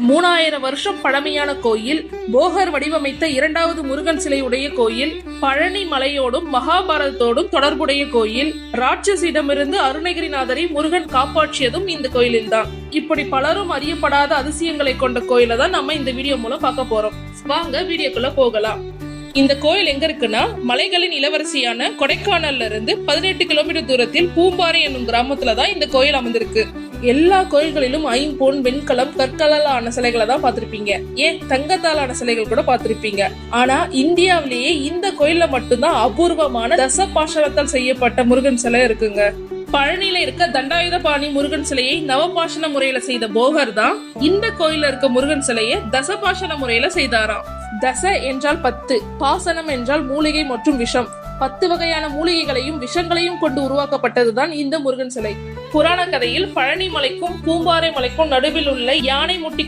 3000 வருஷம் பழமையான கோயில், போகர் வடிவமைத்த இரண்டாவது முருகன் சிலையுடைய கோயில், பழனி மலையோடும் மகாபாரதத்தோடும் தொடர்புடைய கோயில், ராட்சசிடமிருந்து அருணகிரிநாதரை முருகன் காப்பாற்றியதும் இந்த கோயிலில்தான். இப்படி பலரும் அறியப்படாத அதிசயங்களை கொண்ட கோயிலை தான் நம்ம இந்த வீடியோ மூலம் பார்க்க போறோம். வாங்க வீடியோக்குள்ள போகலாம். இந்த கோயில் எங்க இருக்குன்னா, மலைகளின் இளவரசியான கொடைக்கானல்ல இருந்து 18 கிலோமீட்டர் தூரத்தில் பூம்பாறை என்னும் கிராமத்துலதான் இந்த கோயில் அமைந்திருக்கு. எல்லா கோயில்களிலும் ஐம்பொன், வெண்கலம், கற்களால் ஆன சிலைகளை தான் பார்த்திருப்பீங்க. ஏன் தங்கத்தால் ஆன சிலைகள் கூட பார்த்திருப்பீங்க. ஆனா இந்தியாவிலேயே இந்த கோயில்ல மட்டும்தான் அபூர்வமான தசபாஷணத்தால் செய்யப்பட்ட முருகன் சிலை இருக்குங்க. பழனியில இருக்க தண்டாயுதபாணி முருகன் சிலையை நவபாஷண முறையில செய்த போகர் தான் இந்த கோயில்ல இருக்க முருகன் சிலையை தசபாஷண முறையில செய்தாராம். தச என்றால் 10, பாசனம் என்றால் மூலிகை மற்றும் விஷம். 10 வகையான மூலிகைகளையும் விஷங்களையும் கொண்டு உருவாக்கப்பட்டதுதான் இந்த முருகன் சிலை. புராண கதையில் பழனி மலைக்கும் பூம்பாறை மலைக்கும் நடுவில் உள்ள யானை முட்டி